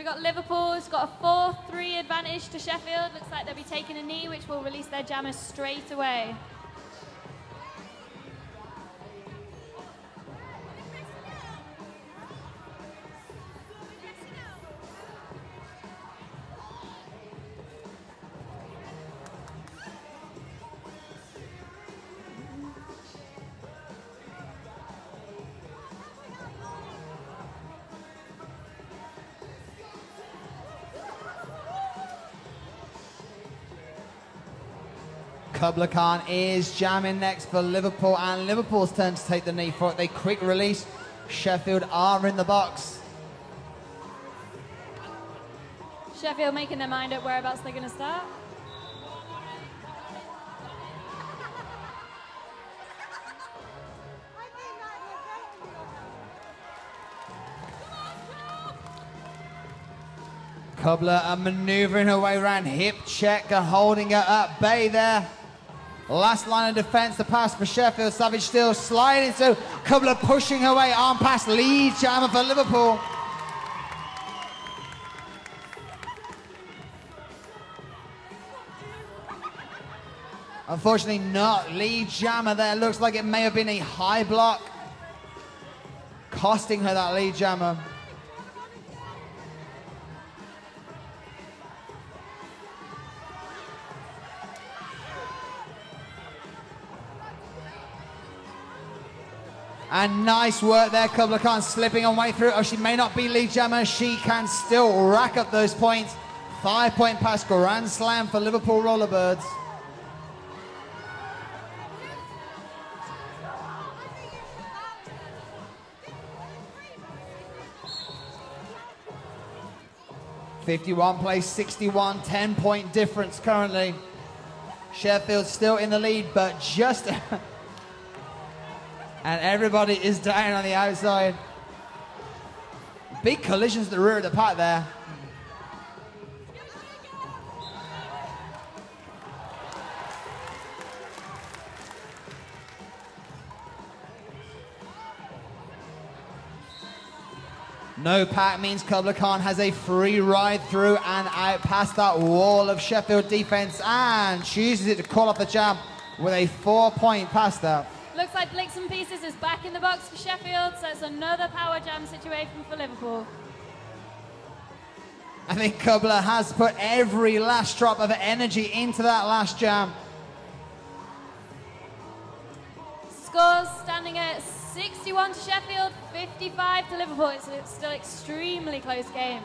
we've got Liverpool, who's got a 4-3 advantage to Sheffield. Looks like they'll be taking a knee, which will release their jammers straight away. Kubla Khan is jamming next for Liverpool, and Liverpool's turn to take the knee for it. They quick release. Sheffield are in the box. Sheffield making their mind up whereabouts they're going to start. Kubla maneuvering her way around, hip check, holding her at bay there. Last line of defense, the pass for Sheffield. Savage still sliding, so Kubla pushing her way on past lead jammer for Liverpool. Unfortunately not lead jammer there. Looks like it may have been a high block, costing her that lead jammer. And nice work there, Kubla Khan slipping on way through. Oh, she may not be lead jammer. She can still rack up those points. 5-point pass, grand slam for Liverpool Rollerbirds. '51 plays 61, 10-point difference currently. Sheffield still in the lead, but just... and everybody is down on the outside. Big collisions at the rear of the pack there. No pack means Kubla Khan has a free ride through and out past that wall of Sheffield defense, and chooses it to call off the jam with a 4-point pass there. Looks like Blicks and Pieces is back in the box for Sheffield, so it's another power jam situation for Liverpool. I think Kubla has put every last drop of energy into that last jam. Scores standing at 61 to Sheffield, 55 to Liverpool. It's still an extremely close game.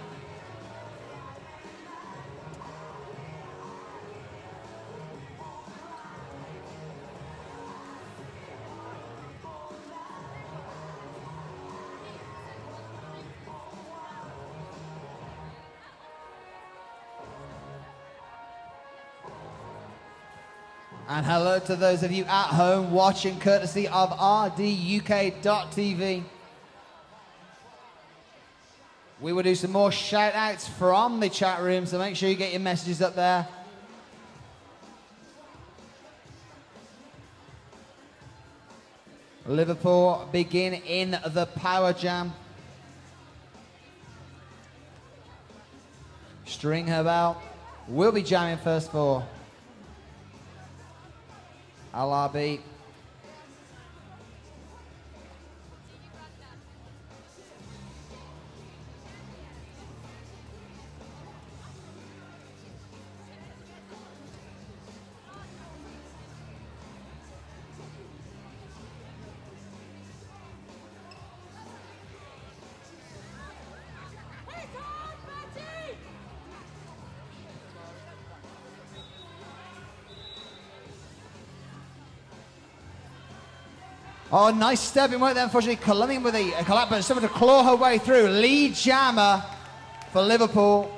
And hello to those of you at home watching courtesy of rduk.tv. We will do some more shout outs from the chat room, so make sure you get your messages up there. Liverpool begin in the power jam. String her bell. We'll be jamming first for LRB. Oh, nice stepping work there. Unfortunately, Columbia with a collapse, but someone to claw her way through. Lead jammer for Liverpool.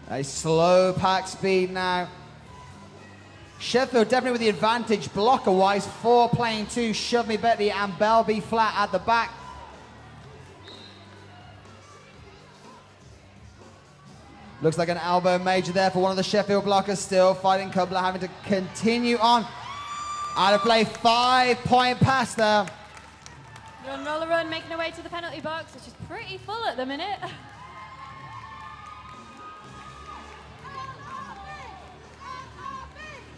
A slow pack speed now. Sheffield definitely with the advantage blocker-wise. 4 playing 2, Shove Me Betty and Bell B flat at the back. Looks like an elbow major there for one of the Sheffield blockers. Still fighting Kubla, having to continue on. Out of play, 5-point pass there. Run, roller, run, making her way to the penalty box, which is pretty full at the minute.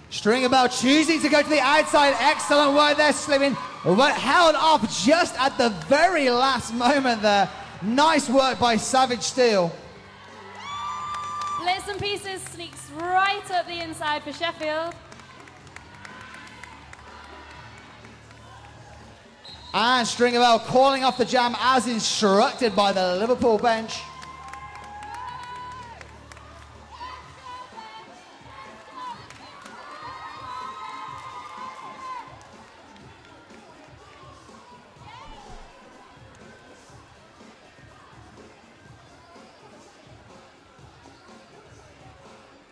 Stringer Bell choosing to go to the outside. Excellent work there, slipping, but held off just at the very last moment there. Nice work by Savage Steel. Blitz and Pieces sneaks right up the inside for Sheffield. And Stringer Bell calling off the jam as instructed by the Liverpool bench.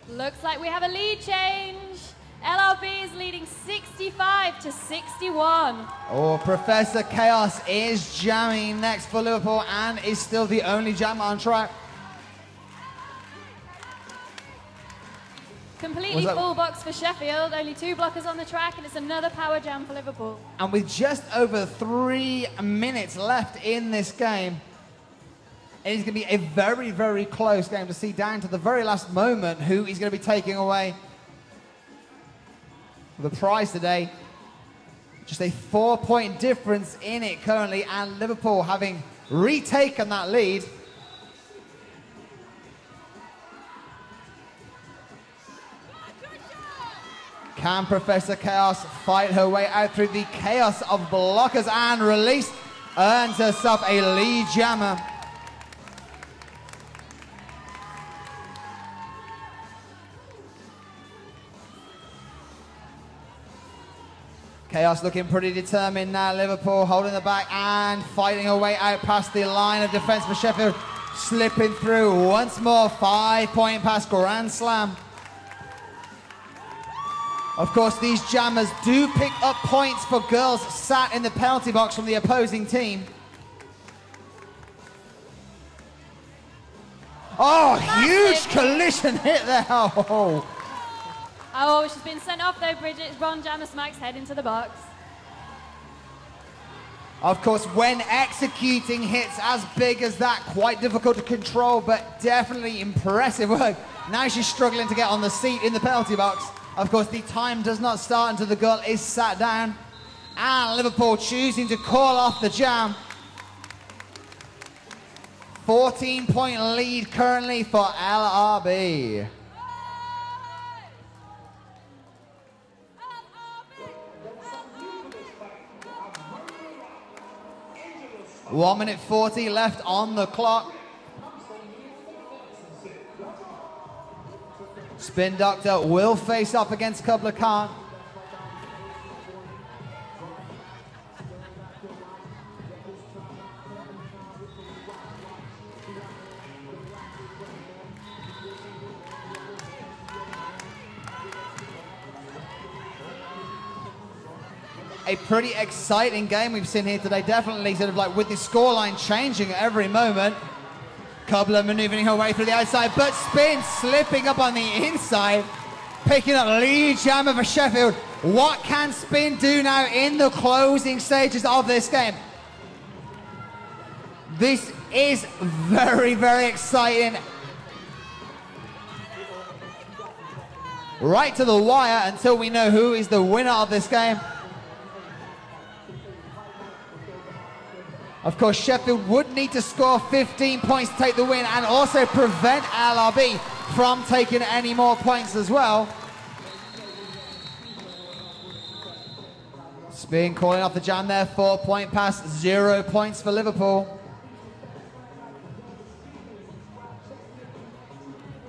Looks like we have a lead change. LRB is leading 65-61. Oh, Professor Chaos is jamming next for Liverpool and is still the only jammer on track. Completely full box for Sheffield. Only 2 blockers on the track, and it's another power jam for Liverpool. And with just over 3 minutes left in this game, it is going to be a very, very close game to see down to the very last moment who is going to be taking away the prize today. Just a 4-point difference in it currently, and Liverpool having retaken that lead. Can Professor Chaos fight her way out through the chaos of blockers and release? Earns herself a lead jammer. Chaos looking pretty determined now. Liverpool holding the back and fighting her way out past the line of defence for Sheffield. Slipping through once more. 5-point pass, grand slam. Of course, these jammers do pick up points for girls sat in the penalty box from the opposing team. Oh, huge collision hit there. Oh, she's been sent off though, Bridget. Ron Jammer smacks head into the box. Of course, when executing hits as big as that, quite difficult to control, but definitely impressive work. Now she's struggling to get on the seat in the penalty box. Of course, the time does not start until the girl is sat down. And Liverpool choosing to call off the jam. 14-point lead currently for LRB. 1 minute 40 left on the clock. Spin Doctor will face up against Kubla Khan. A pretty exciting game we've seen here today. Definitely sort of like with the scoreline changing every moment. Kubla maneuvering her way through the outside, but Spin slipping up on the inside, picking up lead jammer for Sheffield. What can Spin do now in the closing stages of this game? This is very, very exciting. Right to the wire until we know who is the winner of this game. Of course, Sheffield would need to score 15 points to take the win and also prevent LRB from taking any more points as well. Spin calling off the jam there, 4-point pass, 0 points for Liverpool.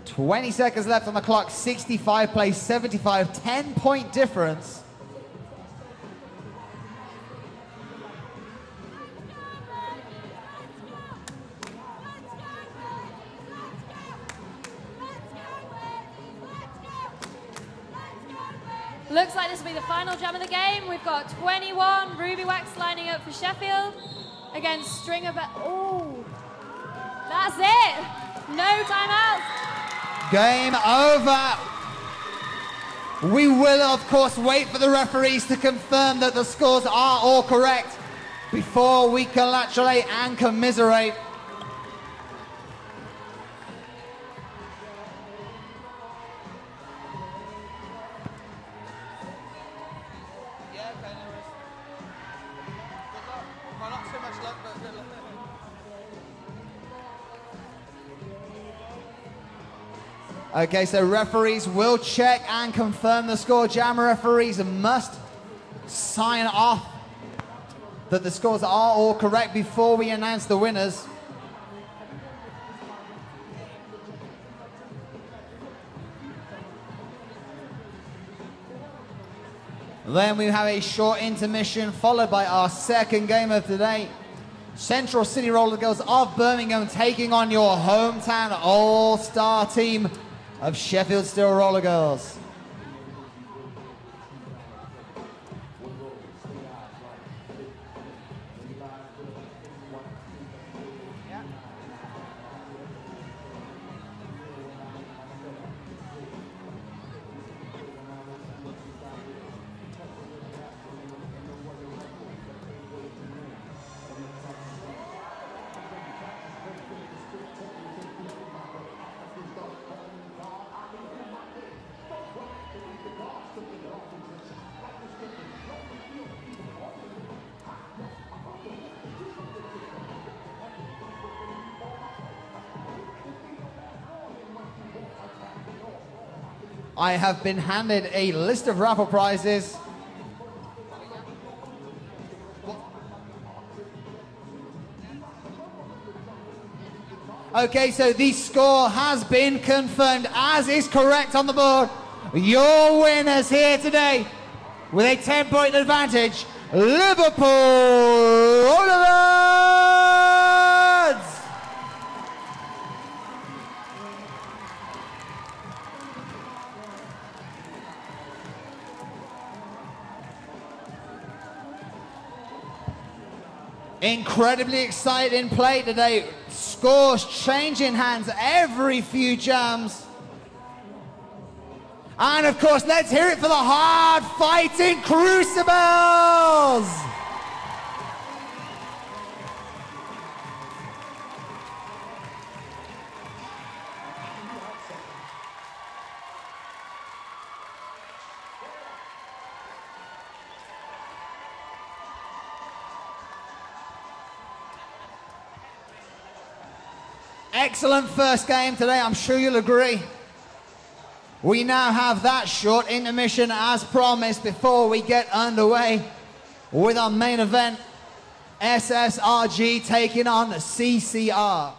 20 seconds left on the clock, 65 plays 75, 10-point difference. Looks like this will be the final jam of the game. We've got 21 Ruby Wax lining up for Sheffield against Stringer. Oh, that's it. No timeouts. Game over. We will, of course, wait for the referees to confirm that the scores are all correct before we congratulate and commiserate. Okay, so referees will check and confirm the score. Jam referees must sign off that the scores are all correct before we announce the winners. Then we have a short intermission followed by our second game of the day. Central City Roller Girls of Birmingham taking on your hometown all-star team of Sheffield Steel Roller Girls. I have been handed a list of raffle prizes. Okay, so the score has been confirmed, as is correct on the board. Your winners here today, with a 10-point advantage, Liverpool Roller. Incredibly exciting play today. Scores changing hands every few jams. And of course, let's hear it for the hard-fighting Crucibles! Excellent first game today, I'm sure you'll agree. We now have that short intermission as promised before we get underway with our main event, SSRG taking on CCR.